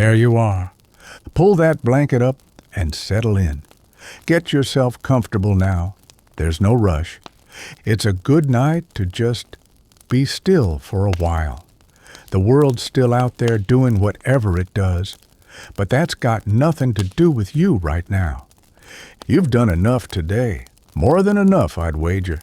There you are. Pull that blanket up and settle in. Get yourself comfortable now. There's no rush. It's a good night to just be still for a while. The world's still out there doing whatever it does, but that's got nothing to do with you right now. You've done enough today, more than enough, I'd wager.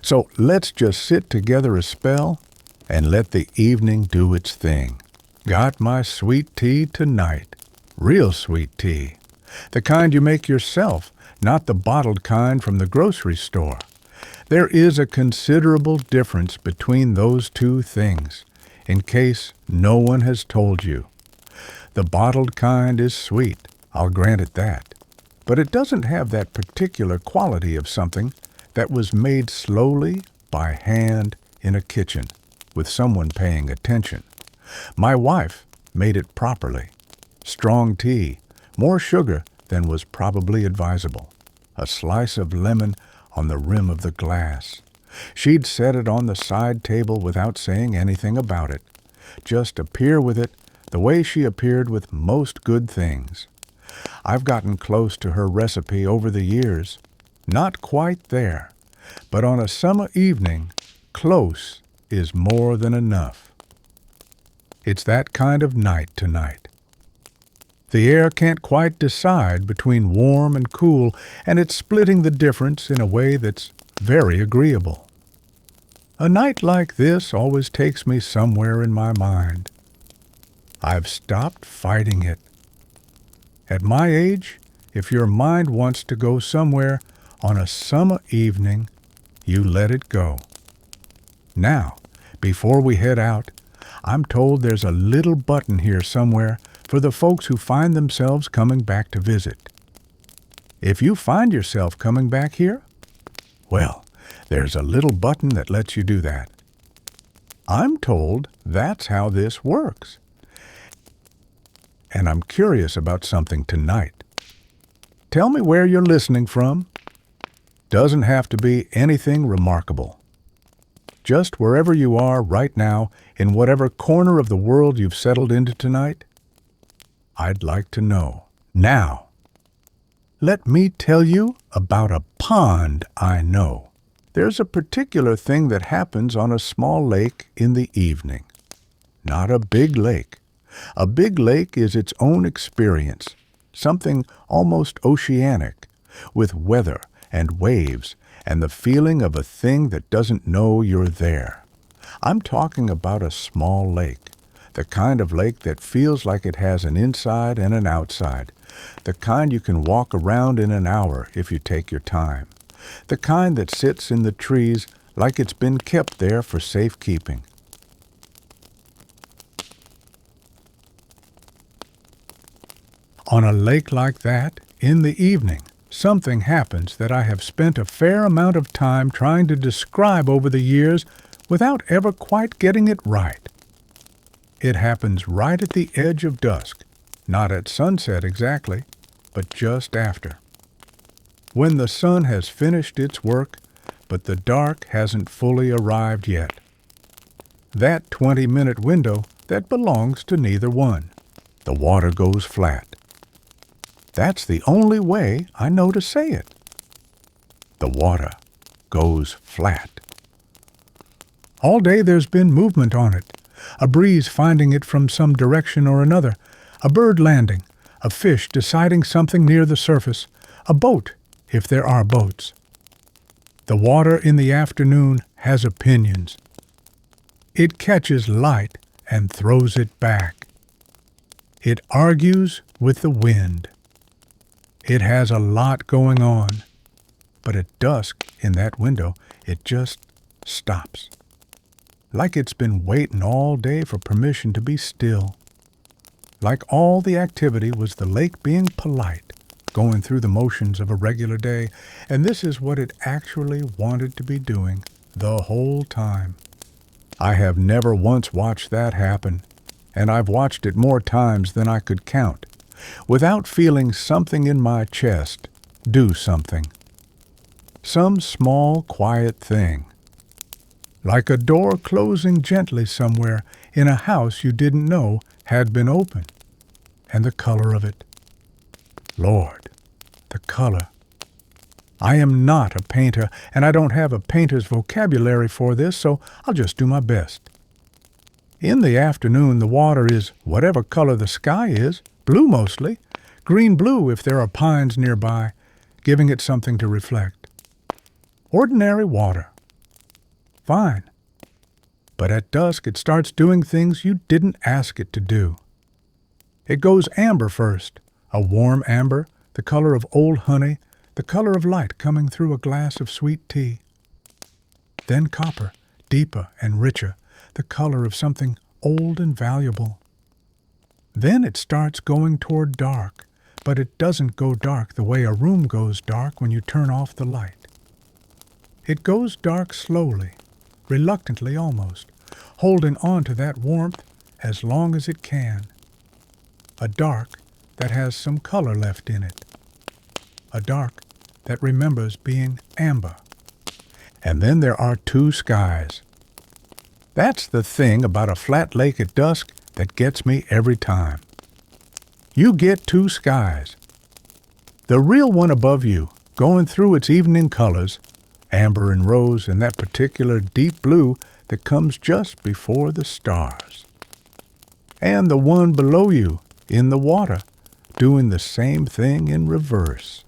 So let's just sit together a spell and let the evening do its thing. Got my sweet tea tonight. Real sweet tea. The kind you make yourself, not the bottled kind from the grocery store. There is a considerable difference between those two things, in case no one has told you. The bottled kind is sweet, I'll grant it that, but it doesn't have that particular quality of something that was made slowly by hand in a kitchen, with someone paying attention. My wife made it properly. Strong tea, more sugar than was probably advisable. A slice of lemon on the rim of the glass. She'd set it on the side table without saying anything about it. Just appear with it the way she appeared with most good things. I've gotten close to her recipe over the years. Not quite there, but on a summer evening, close is more than enough. It's that kind of night tonight. The air can't quite decide between warm and cool, and it's splitting the difference in a way that's very agreeable. A night like this always takes me somewhere in my mind. I've stopped fighting it. At my age, if your mind wants to go somewhere on a summer evening, you let it go. Now, before we head out, I'm told there's a little button here somewhere for the folks who find themselves coming back to visit. If you find yourself coming back here, well, there's a little button that lets you do that. I'm told that's how this works. And I'm curious about something tonight. Tell me where you're listening from. Doesn't have to be anything remarkable. Just wherever you are right now, in whatever corner of the world you've settled into tonight, I'd like to know. Now, let me tell you about a pond I know. There's a particular thing that happens on a small lake in the evening. Not a big lake. A big lake is its own experience, something almost oceanic, with weather and waves and the feeling of a thing that doesn't know you're there. I'm talking about a small lake, the kind of lake that feels like it has an inside and an outside, the kind you can walk around in an hour if you take your time, the kind that sits in the trees like it's been kept there for safekeeping. On a lake like that, in the evening, something happens that I have spent a fair amount of time trying to describe over the years without ever quite getting it right. It happens right at the edge of dusk, not at sunset exactly, but just after. When the sun has finished its work, but the dark hasn't fully arrived yet. That 20-minute window that belongs to neither one. The water goes flat. That's the only way I know to say it. The water goes flat. All day there's been movement on it, a breeze finding it from some direction or another, a bird landing, a fish deciding something near the surface, a boat, if there are boats. The water in the afternoon has opinions. It catches light and throws it back. It argues with the wind. It has a lot going on, but at dusk in that window, it just stops. Like it's been waiting all day for permission to be still. Like all the activity was the lake being polite, going through the motions of a regular day, and this is what it actually wanted to be doing the whole time. I have never once watched that happen, and I've watched it more times than I could count, without feeling something in my chest do something. Some small, quiet thing. Like a door closing gently somewhere in a house you didn't know had been open. and the color of it. Lord, the color. I am not a painter, and I don't have a painter's vocabulary for this, so I'll just do my best. In the afternoon, the water is whatever color the sky is, blue mostly, green-blue if there are pines nearby, giving it something to reflect. Ordinary water. Fine. But at dusk it starts doing things you didn't ask it to do. It goes amber first, a warm amber, the color of old honey, the color of light coming through a glass of sweet tea. Then copper, deeper and richer, the color of something old and valuable. Then it starts going toward dark, but it doesn't go dark the way a room goes dark when you turn off the light. It goes dark slowly, reluctantly almost, holding on to that warmth as long as it can. A dark that has some color left in it. A dark that remembers being amber. And then there are two skies. That's the thing about a flat lake at dusk that gets me every time. You get two skies. The real one above you, going through its evening colors, amber and rose and that particular deep blue that comes just before the stars. And the one below you, in the water, doing the same thing in reverse.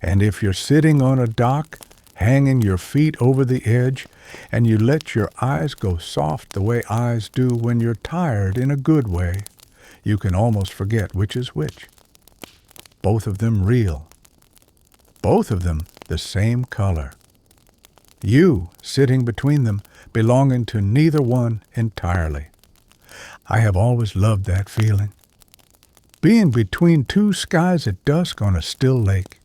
And if you're sitting on a dock, hanging your feet over the edge, and you let your eyes go soft the way eyes do when you're tired in a good way, you can almost forget which is which. Both of them real. Both of them the same color. You sitting between them, belonging to neither one entirely. I have always loved that feeling. Being between two skies at dusk on a still lake.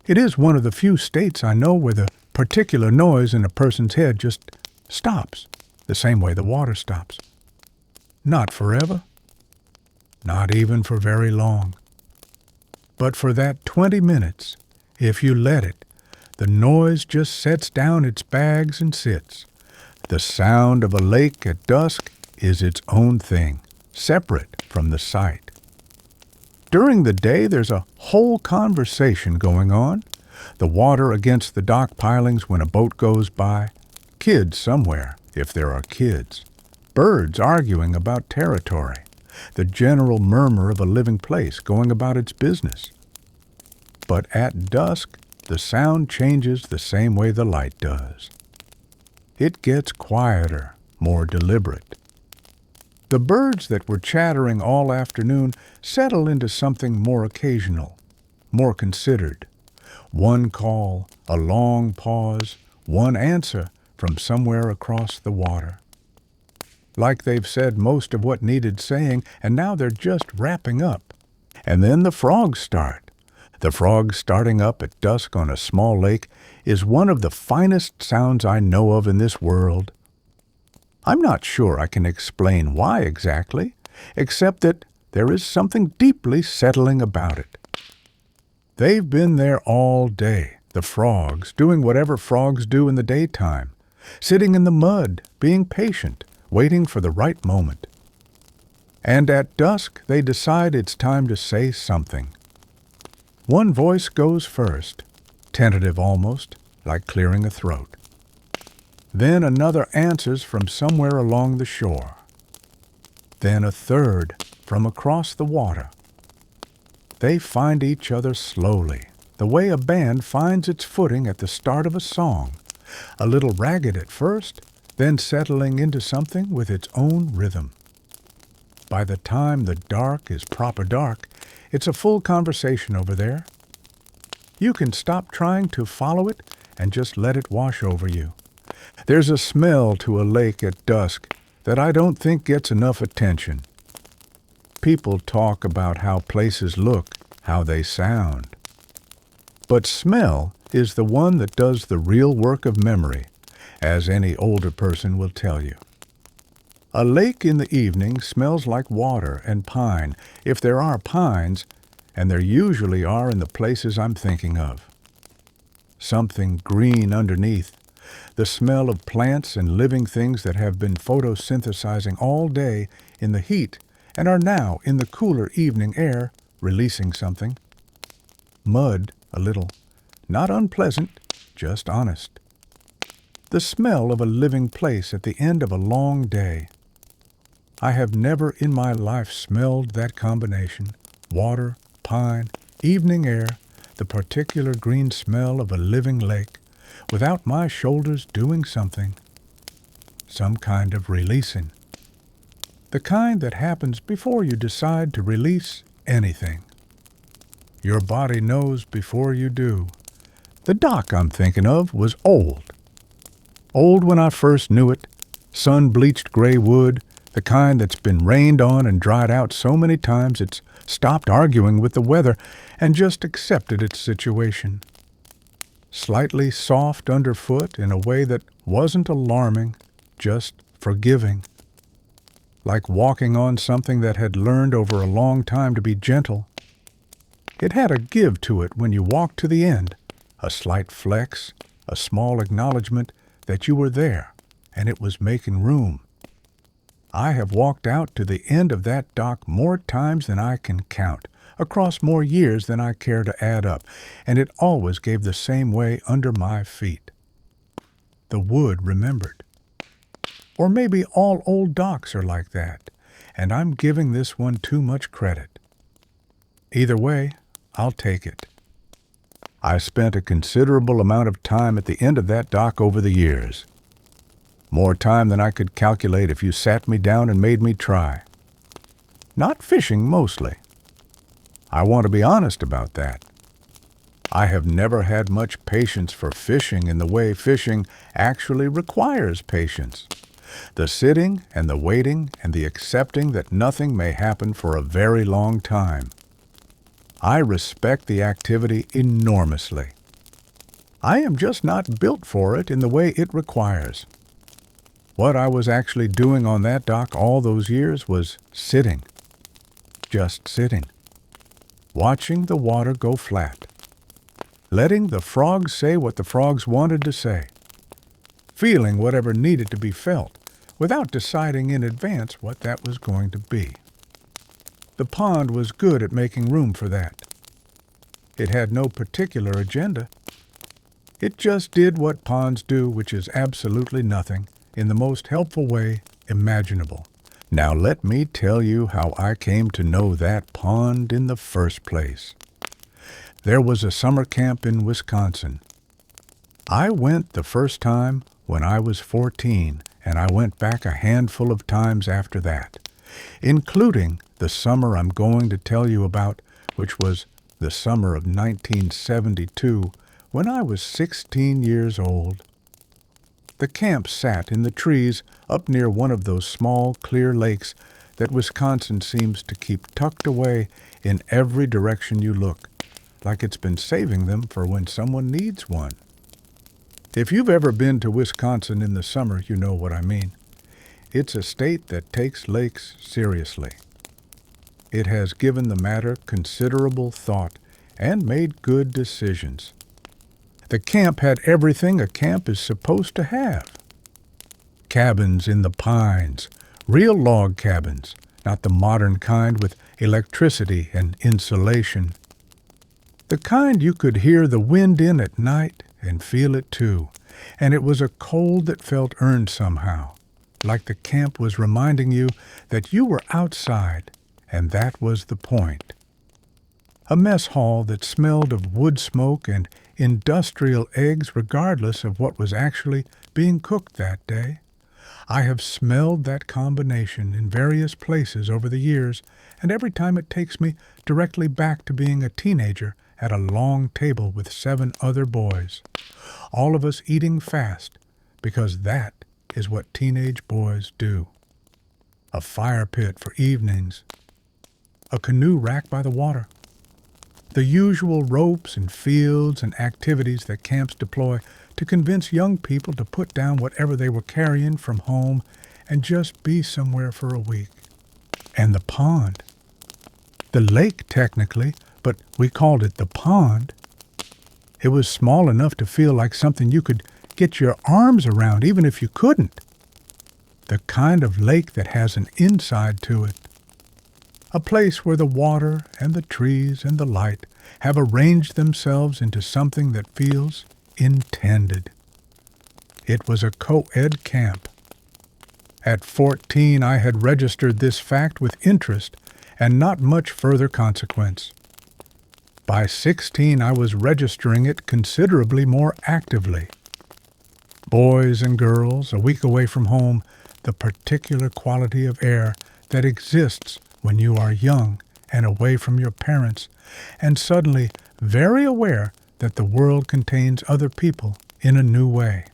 It is one of the few states I know where the particular noise in a person's head just stops, the same way the water stops. Not forever. Not even for very long. But for that 20 minutes, if you let it, the noise just sets down its bags and sits. The sound of a lake at dusk is its own thing, separate from the sight. During the day, there's a whole conversation going on. The water against the dock pilings when a boat goes by. Kids somewhere, if there are kids. Birds arguing about territory. The general murmur of a living place going about its business. But at dusk, the sound changes the same way the light does. It gets quieter, more deliberate. The birds that were chattering all afternoon settle into something more occasional, more considered. One call, a long pause, one answer from somewhere across the water. Like they've said most of what needed saying, and now they're just wrapping up. And then the frogs start. The frogs starting up at dusk on a small lake is one of the finest sounds I know of in this world. I'm not sure I can explain why exactly, except that there is something deeply settling about it. They've been there all day, the frogs, doing whatever frogs do in the daytime, sitting in the mud, being patient, waiting for the right moment. And at dusk, they decide it's time to say something. One voice goes first, tentative almost, like clearing a throat. Then another answers from somewhere along the shore. Then a third from across the water. They find each other slowly, the way a band finds its footing at the start of a song, a little ragged at first, then settling into something with its own rhythm. By the time the dark is proper dark, it's a full conversation over there. You can stop trying to follow it and just let it wash over you. There's a smell to a lake at dusk that I don't think gets enough attention. People talk about how places look, how they sound. But smell is the one that does the real work of memory, as any older person will tell you. A lake in the evening smells like water and pine, if there are pines, and there usually are in the places I'm thinking of. Something green underneath, the smell of plants and living things that have been photosynthesizing all day in the heat and are now in the cooler evening air releasing something. Mud, a little. Not unpleasant, just honest. The smell of a living place at the end of a long day. I have never in my life smelled that combination. Water, pine, evening air, the particular green smell of a living lake, without my shoulders doing something. Some kind of releasing. The kind that happens before you decide to release anything. Your body knows before you do. The dock I'm thinking of was old. Old when I first knew it, sun-bleached gray wood, the kind that's been rained on and dried out so many times it's stopped arguing with the weather and just accepted its situation. Slightly soft underfoot in a way that wasn't alarming, just forgiving. Like walking on something that had learned over a long time to be gentle. It had a give to it when you walked to the end, a slight flex, a small acknowledgement that you were there and it was making room. I have walked out to the end of that dock more times than I can count, across more years than I care to add up, and it always gave the same way under my feet. The wood remembered. Or maybe all old docks are like that, and I'm giving this one too much credit. Either way, I'll take it. I spent a considerable amount of time at the end of that dock over the years. More time than I could calculate if you sat me down and made me try. Not fishing mostly. I want to be honest about that. I have never had much patience for fishing in the way fishing actually requires patience. The sitting and the waiting and the accepting that nothing may happen for a very long time. I respect the activity enormously. I am just not built for it in the way it requires. What I was actually doing on that dock all those years was sitting. Just sitting. Watching the water go flat. Letting the frogs say what the frogs wanted to say. Feeling whatever needed to be felt, without deciding in advance what that was going to be. The pond was good at making room for that. It had no particular agenda. It just did what ponds do, which is absolutely nothing, in the most helpful way imaginable. Now let me tell you how I came to know that pond in the first place. There was a summer camp in Wisconsin. I went the first time when I was 14, and I went back a handful of times after that, including the summer I'm going to tell you about, which was the summer of 1972, when I was 16 years old. The camp sat in the trees up near one of those small, clear lakes that Wisconsin seems to keep tucked away in every direction you look, like it's been saving them for when someone needs one. If you've ever been to Wisconsin in the summer, you know what I mean. It's a state that takes lakes seriously. It has given the matter considerable thought and made good decisions. The camp had everything a camp is supposed to have. Cabins in the pines, real log cabins, not the modern kind with electricity and insulation. The kind you could hear the wind in at night and feel it too, and it was a cold that felt earned somehow, like the camp was reminding you that you were outside, and that was the point. A mess hall that smelled of wood smoke and industrial eggs regardless of what was actually being cooked that day. I have smelled that combination in various places over the years, and every time it takes me directly back to being a teenager at a long table with 7 other boys, all of us eating fast, because that is what teenage boys do. A fire pit for evenings, a canoe rack by the water, the usual ropes and fields and activities that camps deploy to convince young people to put down whatever they were carrying from home and just be somewhere for a week. And the pond. The lake, technically, but we called it the pond. It was small enough to feel like something you could get your arms around, even if you couldn't. The kind of lake that has an inside to it. a place where the water and the trees and the light have arranged themselves into something that feels intended. It was a co-ed camp. At 14, I had registered this fact with interest and not much further consequence. By 16, I was registering it considerably more actively. Boys and girls, a week away from home, the particular quality of air that exists when you are young and away from your parents, and suddenly very aware that the world contains other people in a new way.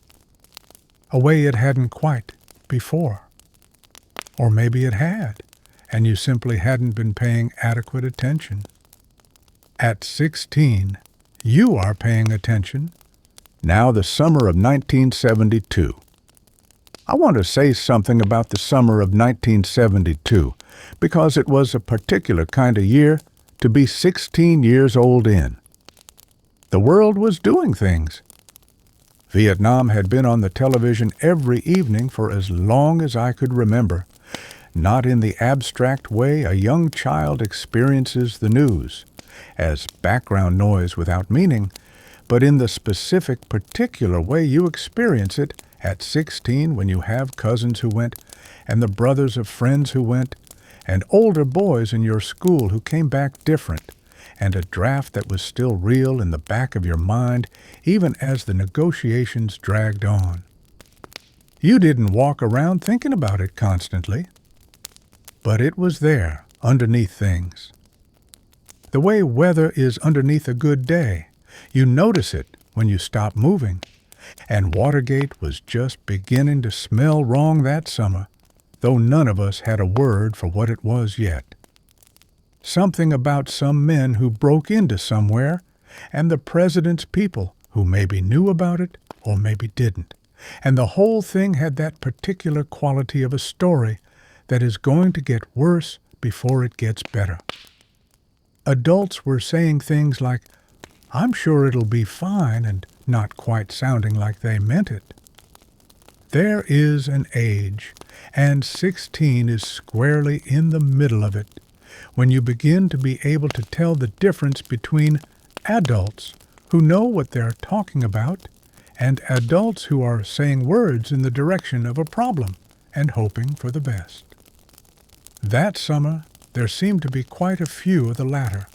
A way it hadn't quite before. Or maybe it had, and you simply hadn't been paying adequate attention. At 16, you are paying attention. Now the summer of 1972. I want to say something about the summer of 1972 because it was a particular kind of year to be 16 years old in. The world was doing things. Vietnam had been on the television every evening for as long as I could remember, not in the abstract way a young child experiences the news, as background noise without meaning, but in the specific, particular way you experience it at 16 when you have cousins who went, and the brothers of friends who went, and older boys in your school who came back different, and a draft that was still real in the back of your mind even as the negotiations dragged on. You didn't walk around thinking about it constantly, but it was there, underneath things. The way weather is underneath a good day, you notice it when you stop moving. And Watergate was just beginning to smell wrong that summer, though none of us had a word for what it was yet. Something about some men who broke into somewhere, and the president's people who maybe knew about it or maybe didn't. And the whole thing had that particular quality of a story that is going to get worse before it gets better. Adults were saying things like, "I'm sure it'll be fine," and not quite sounding like they meant it. There is an age, and 16 is squarely in the middle of it, when you begin to be able to tell the difference between adults who know what they're talking about and adults who are saying words in the direction of a problem and hoping for the best. That summer, there seemed to be quite a few of the latter.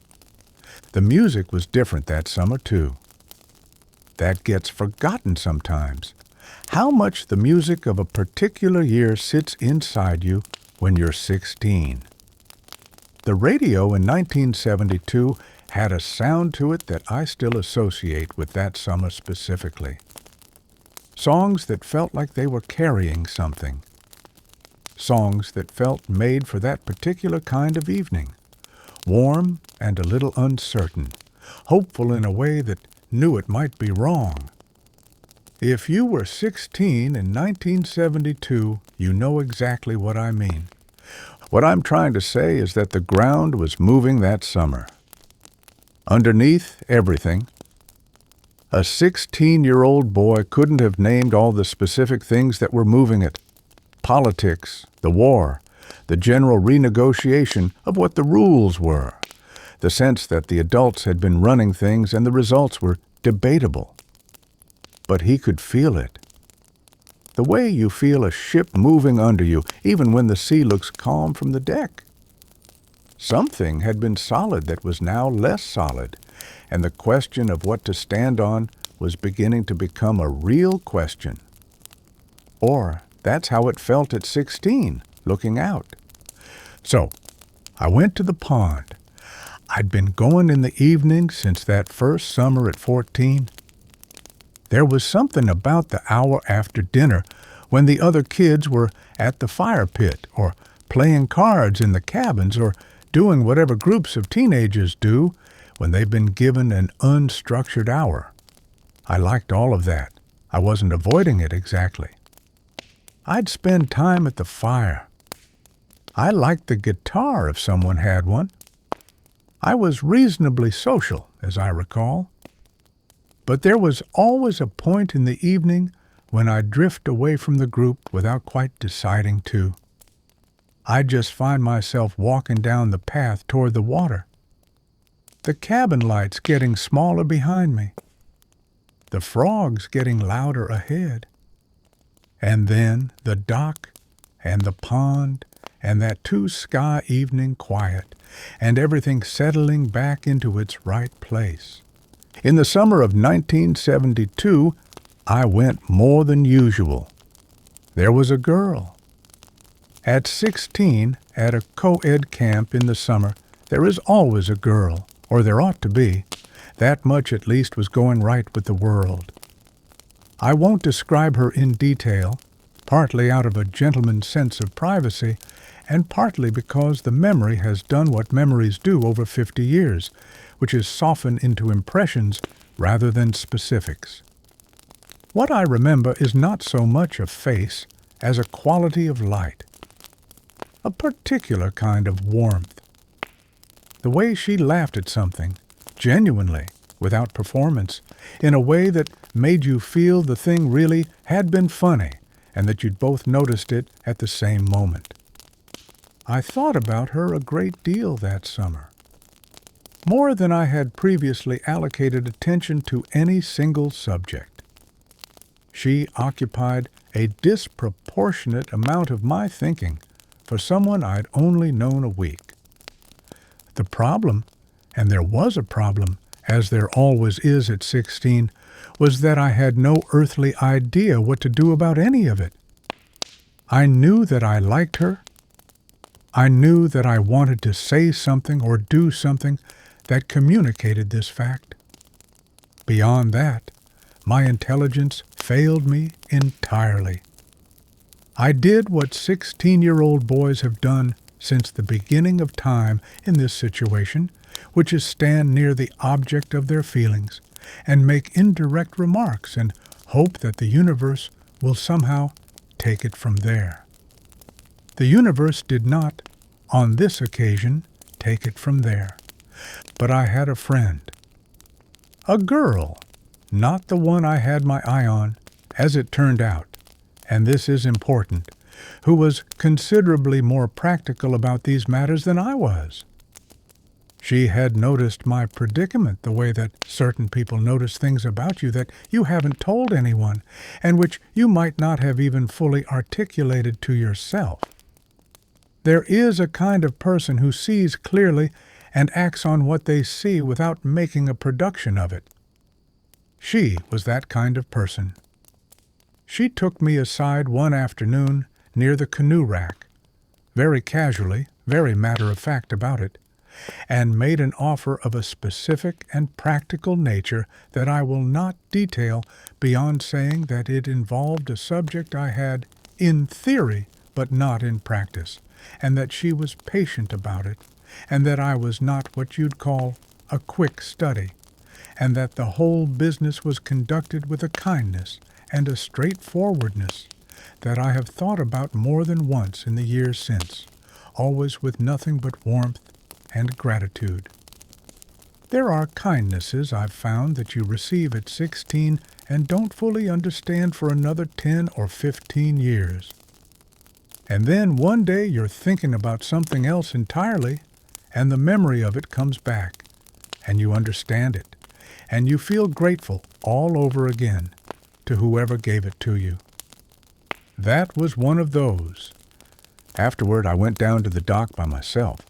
The music was different that summer, too. That gets forgotten sometimes. How much the music of a particular year sits inside you when you're 16. The radio in 1972 had a sound to it that I still associate with that summer specifically. Songs that felt like they were carrying something. Songs that felt made for that particular kind of evening. Warm and a little uncertain, hopeful in a way that knew it might be wrong. If you were 16 in 1972, you know exactly what I mean. What I'm trying to say is that the ground was moving that summer. Underneath everything, a 16-year-old boy couldn't have named all the specific things that were moving it. Politics, the war, the general renegotiation of what the rules were, the sense that the adults had been running things and the results were debatable. But he could feel it. The way you feel a ship moving under you, even when the sea looks calm from the deck. Something had been solid that was now less solid, and the question of what to stand on was beginning to become a real question. Or that's how it felt at 16, looking out. So, I went to the pond. I'd been going in the evening since that first summer at 14. There was something about the hour after dinner when the other kids were at the fire pit or playing cards in the cabins or doing whatever groups of teenagers do when they've been given an unstructured hour. I liked all of that. I wasn't avoiding it exactly. I'd spend time at the fire. I liked the guitar if someone had one. I was reasonably social, as I recall. But there was always a point in the evening when I'd drift away from the group without quite deciding to. I'd just find myself walking down the path toward the water. The cabin lights getting smaller behind me. The frogs getting louder ahead. And then the dock and the pond and that two-sky evening quiet and everything settling back into its right place. In the summer of 1972, I went more than usual. There was a girl. At 16, at a co-ed camp in the summer, there is always a girl, or there ought to be. That much at least was going right with the world. I won't describe her in detail, partly out of a gentleman's sense of privacy, and partly because the memory has done what memories do over 50 years, which is soften into impressions rather than specifics. What I remember is not so much a face as a quality of light, a particular kind of warmth. The way she laughed at something, genuinely, without performance, in a way that made you feel the thing really had been funny and that you'd both noticed it at the same moment. I thought about her a great deal that summer, more than I had previously allocated attention to any single subject. She occupied a disproportionate amount of my thinking for someone I'd only known a week. The problem, and there was a problem, as there always is at 16, was that I had no earthly idea what to do about any of it. I knew that I liked her. I knew that I wanted to say something or do something that communicated this fact. Beyond that, my intelligence failed me entirely. I did what 16-year-old boys have done since the beginning of time in this situation, which is stand near the object of their feelings and make indirect remarks and hope that the universe will somehow take it from there. The universe did not, on this occasion, take it from there. But I had a friend. A girl, not the one I had my eye on, as it turned out, and this is important, who was considerably more practical about these matters than I was. She had noticed my predicament the way that certain people notice things about you that you haven't told anyone, and which you might not have even fully articulated to yourself. There is a kind of person who sees clearly and acts on what they see without making a production of it. She was that kind of person. She took me aside one afternoon near the canoe rack, very casually, very matter-of-fact about it, and made an offer of a specific and practical nature that I will not detail beyond saying that it involved a subject I had in theory but not in practice, and that she was patient about it, and that I was not what you'd call a quick study, and that the whole business was conducted with a kindness and a straightforwardness that I have thought about more than once in the years since, always with nothing but warmth and gratitude. There are kindnesses I've found that you receive at 16 and don't fully understand for another 10 or 15 years. And then one day you're thinking about something else entirely, and the memory of it comes back, and you understand it, and you feel grateful all over again to whoever gave it to you. That was one of those. Afterward, I went down to the dock by myself.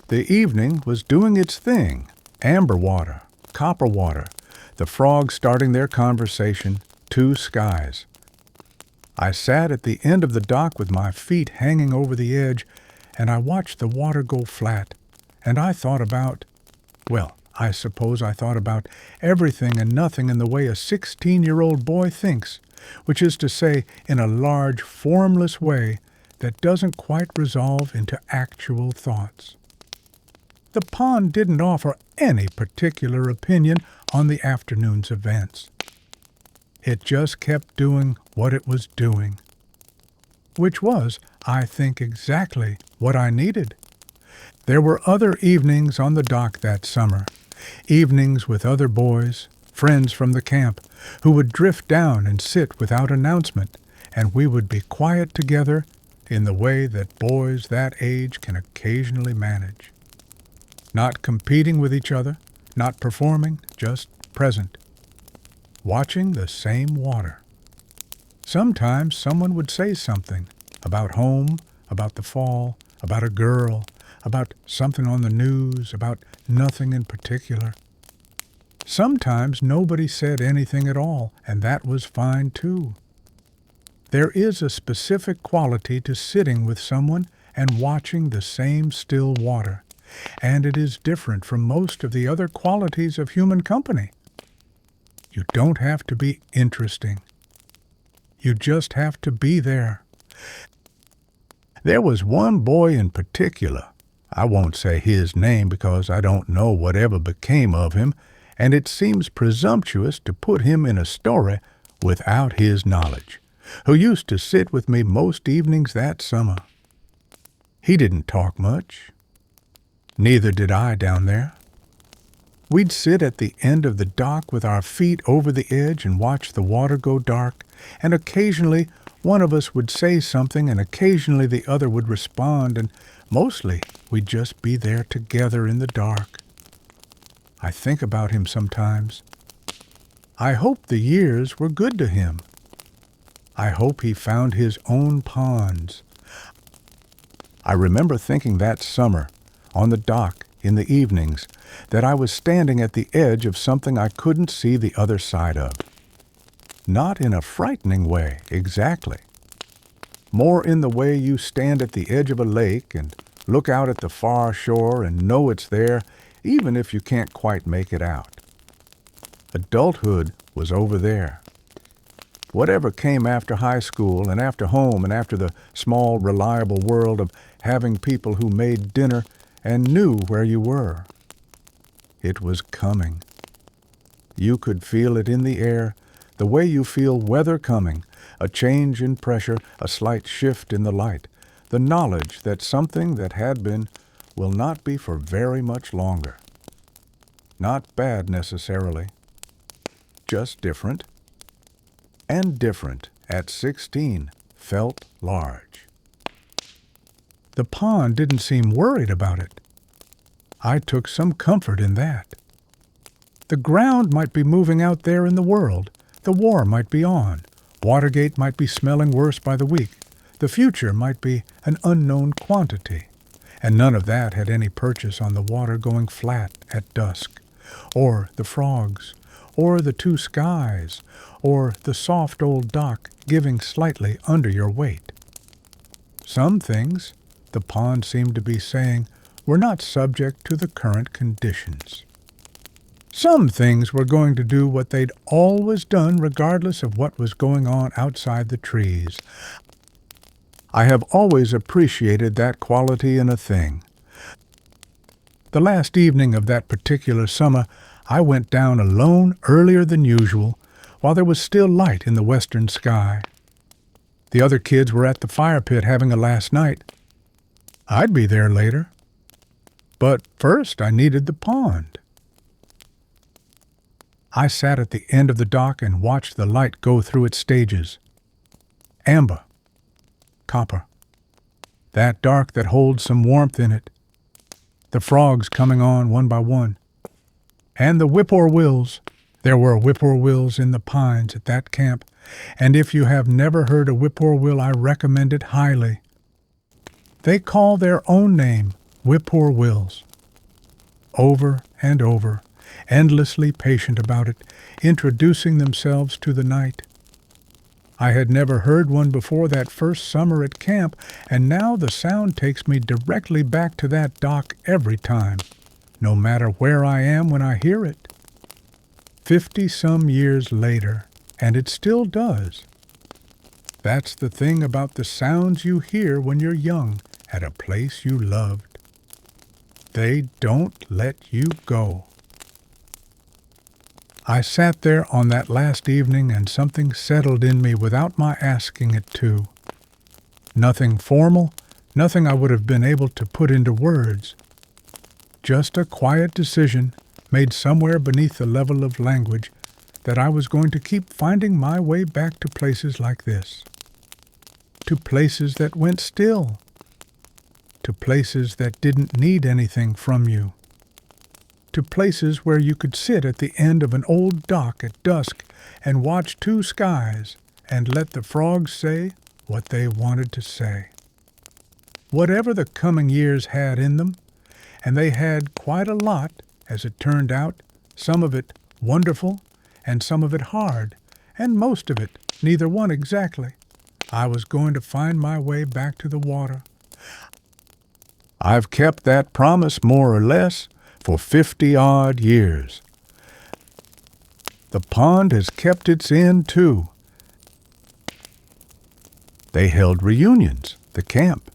The evening was doing its thing, amber water, copper water, the frogs starting their conversation, two skies. I sat at the end of the dock with my feet hanging over the edge, and I watched the water go flat, and I thought about, well, I suppose I thought about everything and nothing in the way a 16-year-old boy thinks, which is to say, in a large, formless way that doesn't quite resolve into actual thoughts. The pond didn't offer any particular opinion on the afternoon's events. It just kept doing what it was doing, which was, I think, exactly what I needed. There were other evenings on the dock that summer, evenings with other boys, friends from the camp, who would drift down and sit without announcement, and we would be quiet together in the way that boys that age can occasionally manage. Not competing with each other, not performing, just present. Watching the same water. Sometimes someone would say something about home, about the fall, about a girl, about something on the news, about nothing in particular. Sometimes nobody said anything at all, and that was fine too. There is a specific quality to sitting with someone and watching the same still water, and it is different from most of the other qualities of human company. You don't have to be interesting. You just have to be there. There was one boy in particular. I won't say his name because I don't know whatever became of him, and it seems presumptuous to put him in a story without his knowledge, who used to sit with me most evenings that summer. He didn't talk much. Neither did I down there. We'd sit at the end of the dock with our feet over the edge and watch the water go dark, and occasionally one of us would say something and occasionally the other would respond, and mostly we'd just be there together in the dark. I think about him sometimes. I hope the years were good to him. I hope he found his own ponds. I remember thinking that summer, on the dock, in the evenings, that I was standing at the edge of something I couldn't see the other side of. Not in a frightening way, exactly. More in the way you stand at the edge of a lake and look out at the far shore and know it's there, even if you can't quite make it out. Adulthood was over there. Whatever came after high school and after home and after the small, reliable world of having people who made dinner and knew where you were. It was coming. You could feel it in the air, the way you feel weather coming, a change in pressure, a slight shift in the light, the knowledge that something that had been will not be for very much longer. Not bad necessarily, just different. And different at 16 felt large. The pond didn't seem worried about it. I took some comfort in that. The ground might be moving out there in the world. The war might be on. Watergate might be smelling worse by the week. The future might be an unknown quantity. And none of that had any purchase on the water going flat at dusk, or the frogs, or the two skies, or the soft old dock giving slightly under your weight. Some things, the pond seemed to be saying, were not subject to the current conditions. Some things were going to do what they'd always done regardless of what was going on outside the trees. I have always appreciated that quality in a thing. The last evening of that particular summer, I went down alone earlier than usual, while there was still light in the western sky. The other kids were at the fire pit having a last night. I'd be there later. But first I needed the pond. I sat at the end of the dock and watched the light go through its stages. Amber. Copper. That dark that holds some warmth in it. The frogs coming on one by one. And the whippoorwills. There were whippoorwills in the pines at that camp, and if you have never heard a whippoorwill, I recommend it highly. They call their own name whippoorwills. Over and over, endlessly patient about it, introducing themselves to the night. I had never heard one before that first summer at camp, and now the sound takes me directly back to that dock every time, no matter where I am when I hear it. 50-some years later, and it still does. That's the thing about the sounds you hear when you're young at a place you loved. They don't let you go. I sat there on that last evening and something settled in me without my asking it to. Nothing formal, nothing I would have been able to put into words. Just a quiet decision made somewhere beneath the level of language that I was going to keep finding my way back to places like this. to places that went still, to places that didn't need anything from you, to places where you could sit at the end of an old dock at dusk and watch two skies and let the frogs say what they wanted to say. Whatever the coming years had in them, and they had quite a lot, as it turned out, some of it wonderful and some of it hard, and most of it neither one exactly, I was going to find my way back to the water. I've kept that promise more or less for 50-odd years. The pond has kept its end, too. They held reunions, the camp.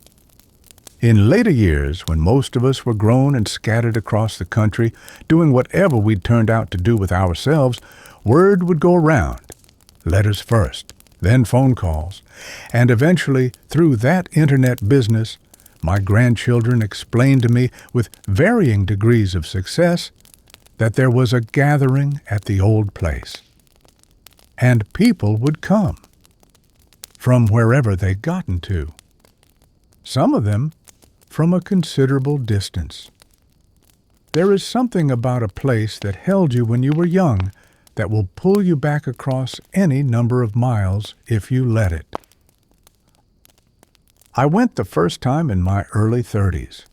In later years, when most of us were grown and scattered across the country, doing whatever we'd turned out to do with ourselves, word would go around. Letters first, then phone calls, and eventually, through that internet business, my grandchildren explained to me with varying degrees of success that there was a gathering at the old place. And people would come, from wherever they'd gotten to. Some of them from a considerable distance. There is something about a place that held you when you were young that will pull you back across any number of miles if you let it. I went the first time in my early 30s.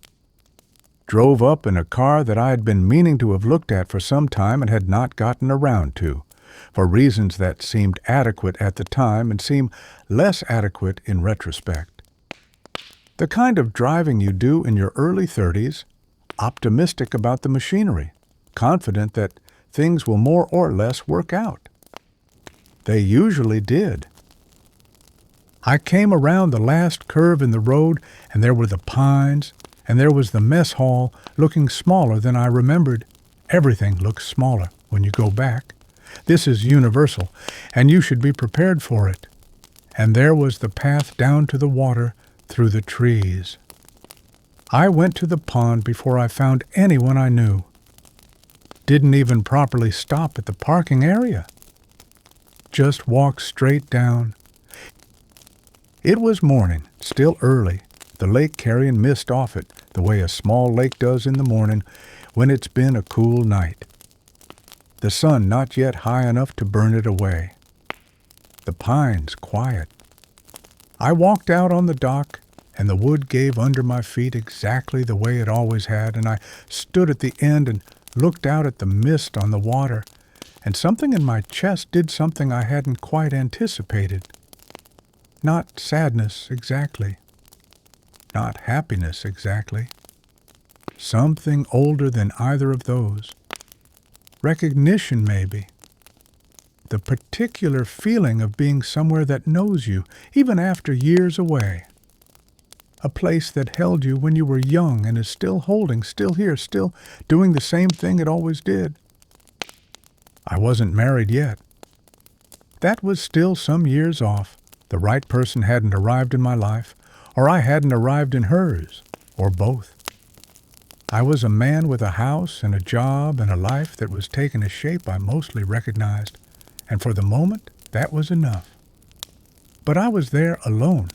Drove up in a car that I had been meaning to have looked at for some time and had not gotten around to, for reasons that seemed adequate at the time and seem less adequate in retrospect. The kind of driving you do in your early 30s, optimistic about the machinery, confident that things will more or less work out. They usually did. I came around the last curve in the road, and there were the pines, and there was the mess hall looking smaller than I remembered. Everything looks smaller when you go back. This is universal, and you should be prepared for it. And there was the path down to the water through the trees. I went to the pond before I found anyone I knew. Didn't even properly stop at the parking area. Just walked straight down. It was morning, still early, the lake carrying mist off it, the way a small lake does in the morning when it's been a cool night. The sun not yet high enough to burn it away. The pines quiet. I walked out on the dock, and the wood gave under my feet exactly the way it always had, and I stood at the end and looked out at the mist on the water, and something in my chest did something I hadn't quite anticipated. Not sadness exactly. Not happiness exactly. Something older than either of those. Recognition, maybe. The particular feeling of being somewhere that knows you, even after years away. A place that held you when you were young and is still holding, still here, still doing the same thing it always did. I wasn't married yet. That was still some years off. The right person hadn't arrived in my life, or I hadn't arrived in hers, or both. I was a man with a house and a job and a life that was taking a shape I mostly recognized, and for the moment that was enough. But I was there alone,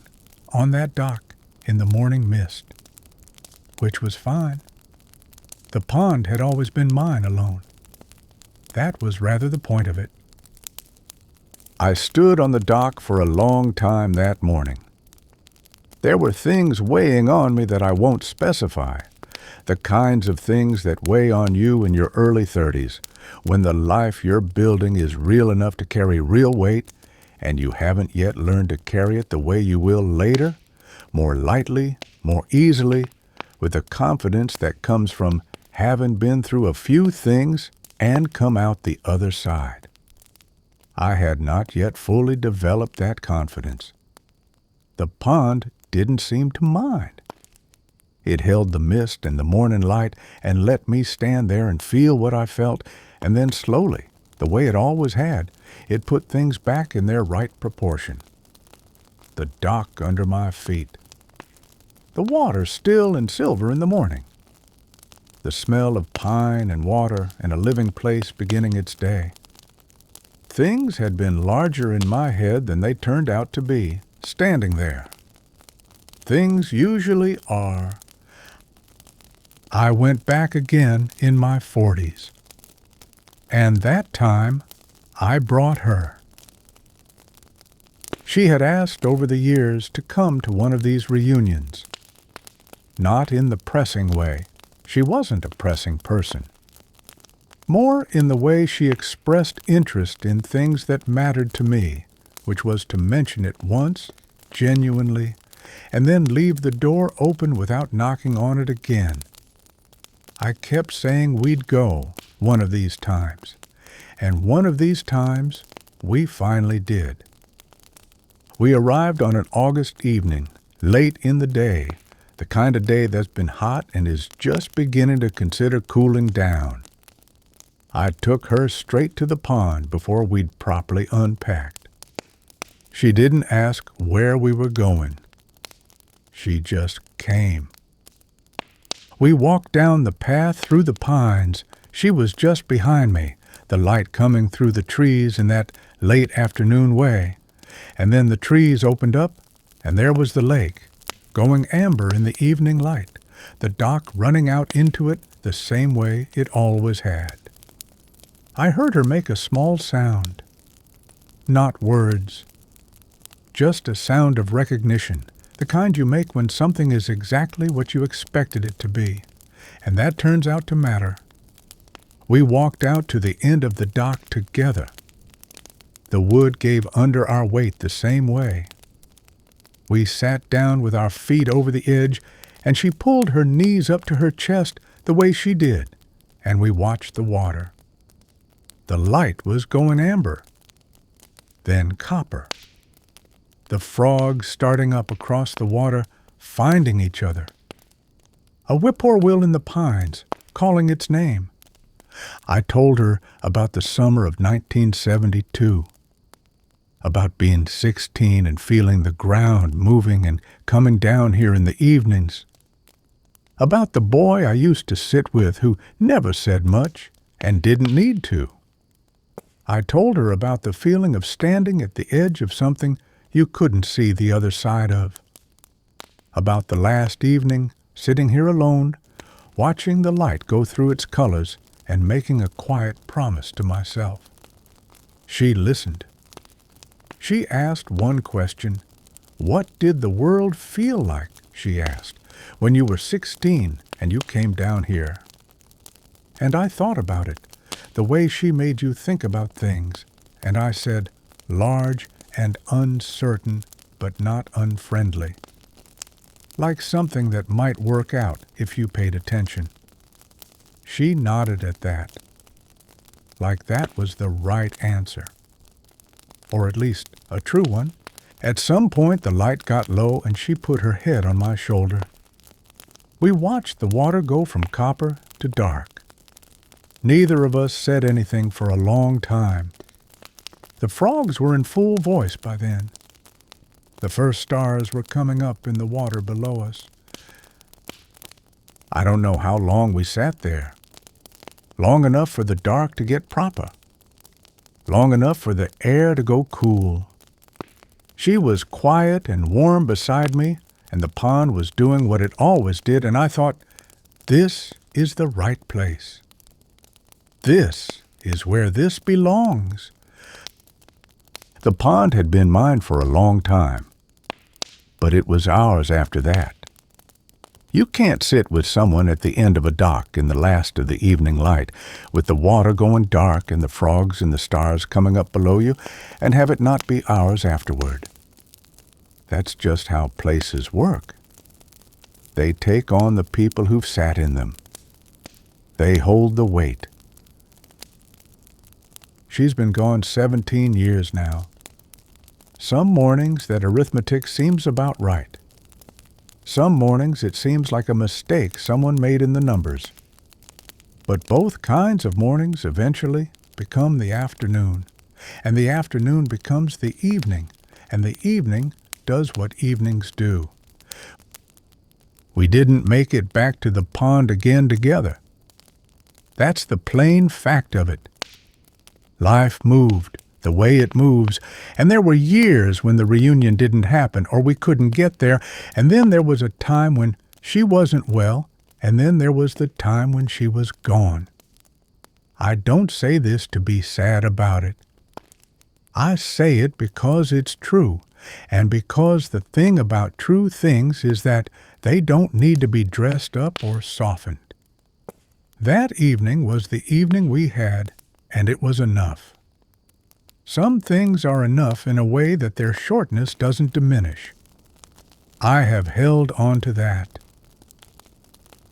on that dock, in the morning mist, which was fine. The pond had always been mine alone. That was rather the point of it. I stood on the dock for a long time that morning. There were things weighing on me that I won't specify, the kinds of things that weigh on you in your early 30s, when the life you're building is real enough to carry real weight, and you haven't yet learned to carry it the way you will later, more lightly, more easily, with the confidence that comes from having been through a few things and come out the other side. I had not yet fully developed that confidence. The pond didn't seem to mind. It held the mist and the morning light and let me stand there and feel what I felt, and then slowly, the way it always had, it put things back in their right proportion. The dock under my feet. The water still and silver in the morning. The smell of pine and water and a living place beginning its day. Things had been larger in my head than they turned out to be. standing there. Things usually are. I went back again in my 40s. And that time, I brought her. She had asked over the years to come to one of these reunions. Not in the pressing way. She wasn't a pressing person. More in the way she expressed interest in things that mattered to me, which was to mention it once, genuinely, and then leave the door open without knocking on it again. I kept saying we'd go one of these times, and one of these times we finally did. We arrived on an August evening, late in the day, the kind of day that's been hot and is just beginning to consider cooling down. I took her straight to the pond before we'd properly unpacked. She didn't ask where we were going. She just came. We walked down the path through the pines. She was just behind me, the light coming through the trees in that late afternoon way. And then the trees opened up, and there was the lake, going amber in the evening light, the dock running out into it the same way it always had. I heard her make a small sound. Not words. Just a sound of recognition, the kind you make when something is exactly what you expected it to be, and that turns out to matter. We walked out to the end of the dock together. The wood gave under our weight the same way. We sat down with our feet over the edge, and she pulled her knees up to her chest the way she did, and we watched the water. The light was going amber, then copper. The frogs starting up across the water, finding each other. A whippoorwill in the pines, calling its name. I told her about the summer of 1972, about being 16 and feeling the ground moving and coming down here in the evenings, about the boy I used to sit with who never said much and didn't need to. I told her about the feeling of standing at the edge of something you couldn't see the other side of, about the last evening sitting here alone, watching the light go through its colors and making a quiet promise to myself. She listened. She asked one question. What did the world feel like, she asked, when you were 16 and you came down here? And I thought about it, the way she made you think about things, and I said, large and uncertain, but not unfriendly. Like something that might work out if you paid attention. She nodded at that, like that was the right answer. Or at least a true one. At some point the light got low and she put her head on my shoulder. We watched the water go from copper to dark. Neither of us said anything for a long time. The frogs were in full voice by then. The first stars were coming up in the water below us. I don't know how long we sat there. Long enough for the dark to get proper. Long enough for the air to go cool. She was quiet and warm beside me, and the pond was doing what it always did, and I thought, this is the right place. This is where this belongs. The pond had been mine for a long time, but it was ours after that. You can't sit with someone at the end of a dock in the last of the evening light, with the water going dark and the frogs and the stars coming up below you, and have it not be ours afterward. That's just how places work. They take on the people who've sat in them. They hold the weight. She's been gone 17 years now. Some mornings that arithmetic seems about right. Some mornings it seems like a mistake someone made in the numbers. But both kinds of mornings eventually become the afternoon, and the afternoon becomes the evening, and the evening does what evenings do. We didn't make it back to the pond again together. That's the plain fact of it. Life moved, the way it moves, and there were years when the reunion didn't happen or we couldn't get there, and then there was a time when she wasn't well, and then there was the time when she was gone. I don't say this to be sad about it. I say it because it's true, and because the thing about true things is that they don't need to be dressed up or softened. That evening was the evening we had, and it was enough. Some things are enough in a way that their shortness doesn't diminish. I have held on to that.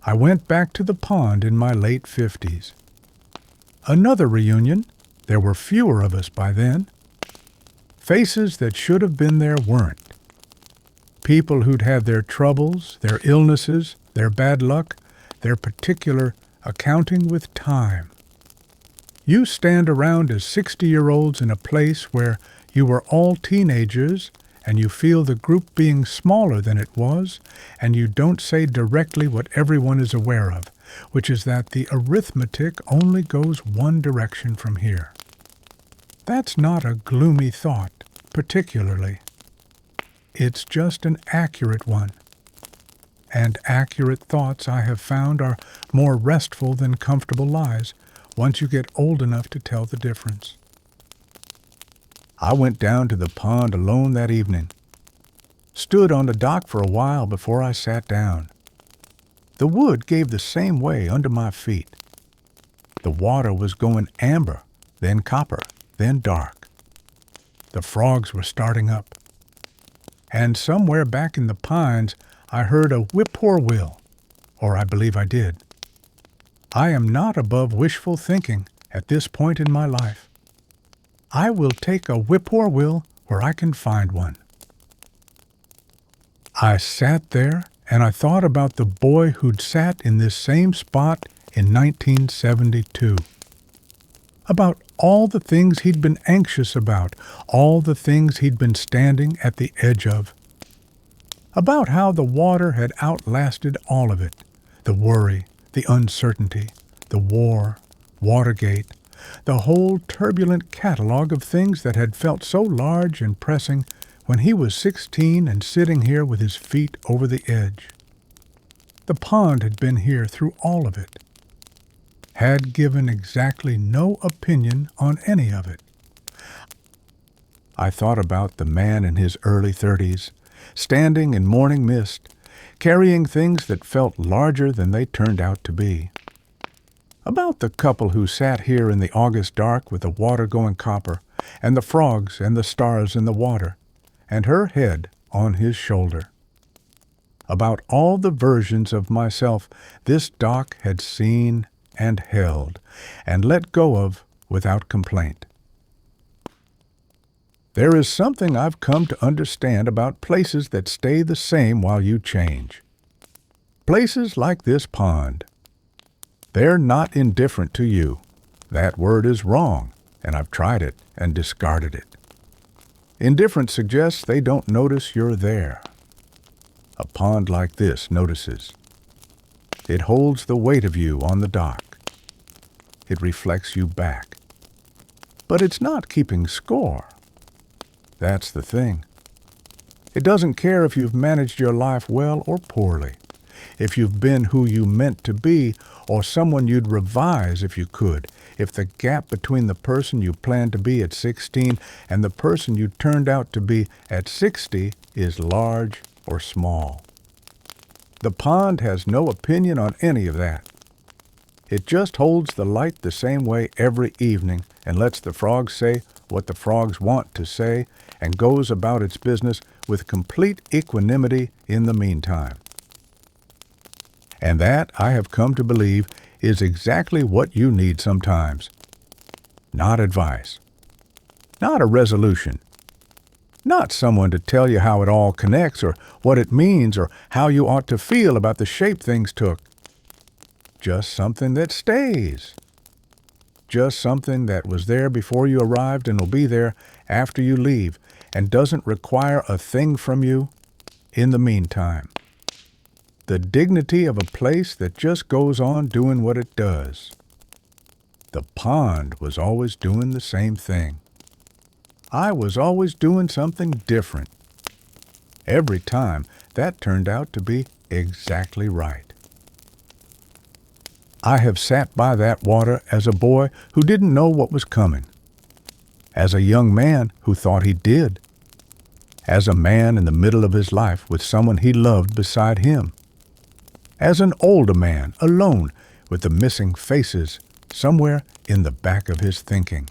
I went back to the pond in my late 50s. Another reunion. There were fewer of us by then. Faces that should have been there weren't. People who'd had their troubles, their illnesses, their bad luck, their particular accounting with time. You stand around as 60-year-olds in a place where you were all teenagers, and you feel the group being smaller than it was, and you don't say directly what everyone is aware of, which is that the arithmetic only goes one direction from here. That's not a gloomy thought, particularly. It's just an accurate one. And accurate thoughts, I have found, are more restful than comfortable lies once you get old enough to tell the difference. I went down to the pond alone that evening. Stood on the dock for a while before I sat down. The wood gave the same way under my feet. The water was going amber, then copper, then dark. The frogs were starting up. And somewhere back in the pines, I heard a whip-poor-will, or I believe I did. I am not above wishful thinking at this point in my life. I will take a whip-poor-will where I can find one. I sat there and I thought about the boy who'd sat in this same spot in 1972. About all the things he'd been anxious about, all the things he'd been standing at the edge of. About how the water had outlasted all of it, the worry, the uncertainty, the war, Watergate, the whole turbulent catalog of things that had felt so large and pressing when he was 16 and sitting here with his feet over the edge. The pond had been here through all of it. Had given exactly no opinion on any of it. I thought about the man in his early 30s, standing in morning mist, carrying things that felt larger than they turned out to be. About the couple who sat here in the August dark with the water going copper, and the frogs and the stars in the water, and her head on his shoulder. About all the versions of myself this dock had seen and held, and let go of without complaint. There is something I've come to understand about places that stay the same while you change. Places like this pond. They're not indifferent to you. That word is wrong, and I've tried it and discarded it. Indifference suggests they don't notice you're there. A pond like this notices. It holds the weight of you on the dock. It reflects you back. But it's not keeping score. That's the thing. It doesn't care if you've managed your life well or poorly, if you've been who you meant to be or someone you'd revise if you could, if the gap between the person you planned to be at 16 and the person you turned out to be at 60 is large or small. The pond has no opinion on any of that. It just holds the light the same way every evening and lets the frogs say what the frogs want to say and goes about its business with complete equanimity in the meantime. And that, I have come to believe, is exactly what you need sometimes. Not advice. Not a resolution. Not someone to tell you how it all connects or what it means or how you ought to feel about the shape things took. Just something that stays. Just something that was there before you arrived and will be there after you leave and doesn't require a thing from you in the meantime. The dignity of a place that just goes on doing what it does. The pond was always doing the same thing. I was always doing something different. Every time, that turned out to be exactly right. I have sat by that water as a boy who didn't know what was coming, as a young man who thought he did, as a man in the middle of his life with someone he loved beside him, as an older man alone with the missing faces somewhere in the back of his thinking,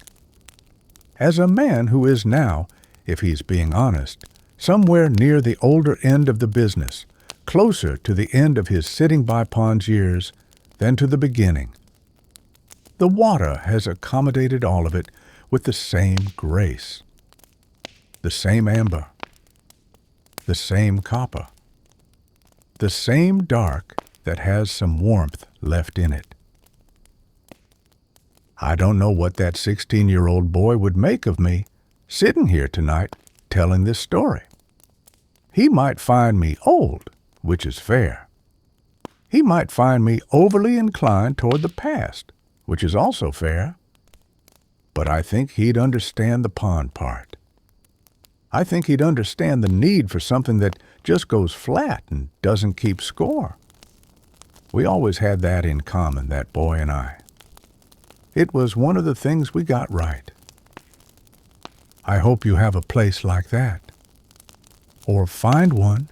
as a man who is now, if he's being honest, somewhere near the older end of the business, closer to the end of his sitting by ponds years than to the beginning. The water has accommodated all of it with the same grace, the same amber, the same copper, the same dark that has some warmth left in it. I don't know what that 16-year-old boy would make of me sitting here tonight telling this story. He might find me old, which is fair. He might find me overly inclined toward the past, which is also fair. But I think he'd understand the pond part. I think he'd understand the need for something that just goes flat and doesn't keep score. We always had that in common, that boy and I. It was one of the things we got right. I hope you have a place like that. Or find one.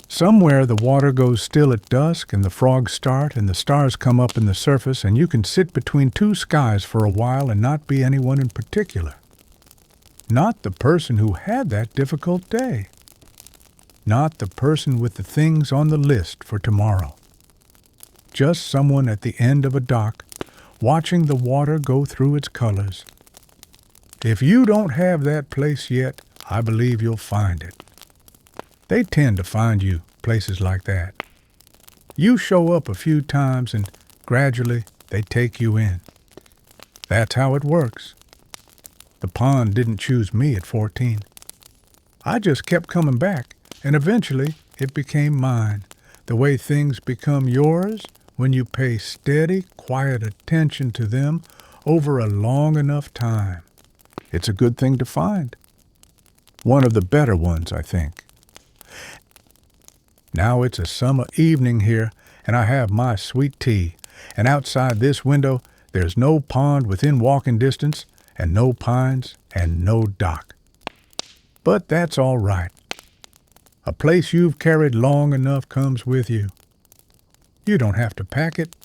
Somewhere the water goes still at dusk and the frogs start and the stars come up in the surface and you can sit between two skies for a while and not be anyone in particular. Not the person who had that difficult day. Not the person with the things on the list for tomorrow. Just someone at the end of a dock watching the water go through its colors. If you don't have that place yet, I believe you'll find it. They tend to find you places like that. You show up a few times and gradually they take you in. That's how it works. The pond didn't choose me at 14. I just kept coming back, and eventually it became mine, the way things become yours when you pay steady, quiet attention to them over a long enough time. It's a good thing to find. One of the better ones, I think. Now it's a summer evening here, and I have my sweet tea, and outside this window there's no pond within walking distance, and no pines, and no dock. But that's all right. A place you've carried long enough comes with you. You don't have to pack it.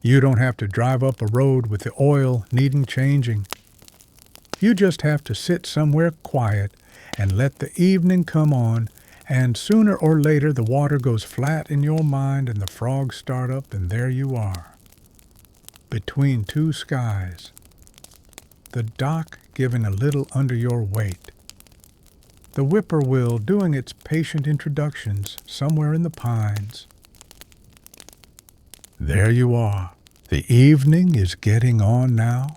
You don't have to drive up a road with the oil needing changing. You just have to sit somewhere quiet and let the evening come on, and sooner or later the water goes flat in your mind and the frogs start up, and there you are, between two skies, the dock giving a little under your weight, the whippoorwill doing its patient introductions somewhere in the pines. There you are. The evening is getting on now,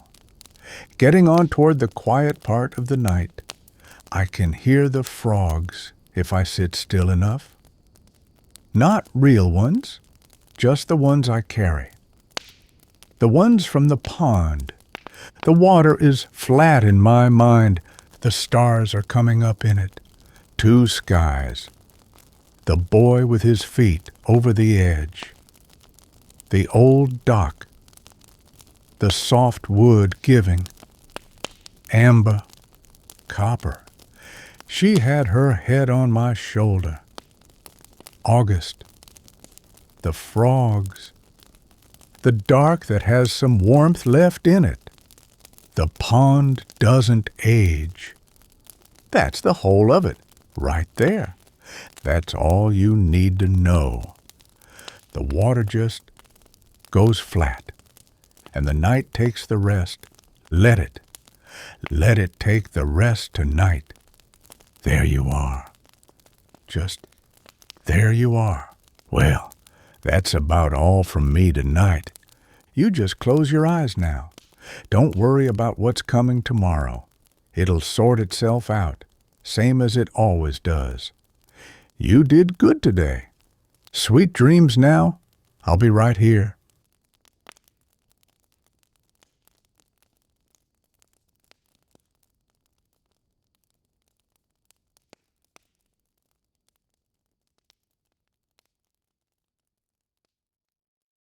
getting on toward the quiet part of the night. I can hear the frogs if I sit still enough. Not real ones, just the ones I carry. The ones from the pond. The water is flat in my mind. The stars are coming up in it. Two skies. The boy with his feet over the edge. The old dock. The soft wood giving. Amber. Copper. She had her head on my shoulder. August. The frogs. The dark that has some warmth left in it. The pond doesn't age. That's the whole of it, right there. That's all you need to know. The water just goes flat, and the night takes the rest. Let it. Let it take the rest tonight. There you are. Just there you are. Well, that's about all from me tonight. You just close your eyes now. Don't worry about what's coming tomorrow. It'll sort itself out, same as it always does. You did good today. Sweet dreams now. I'll be right here.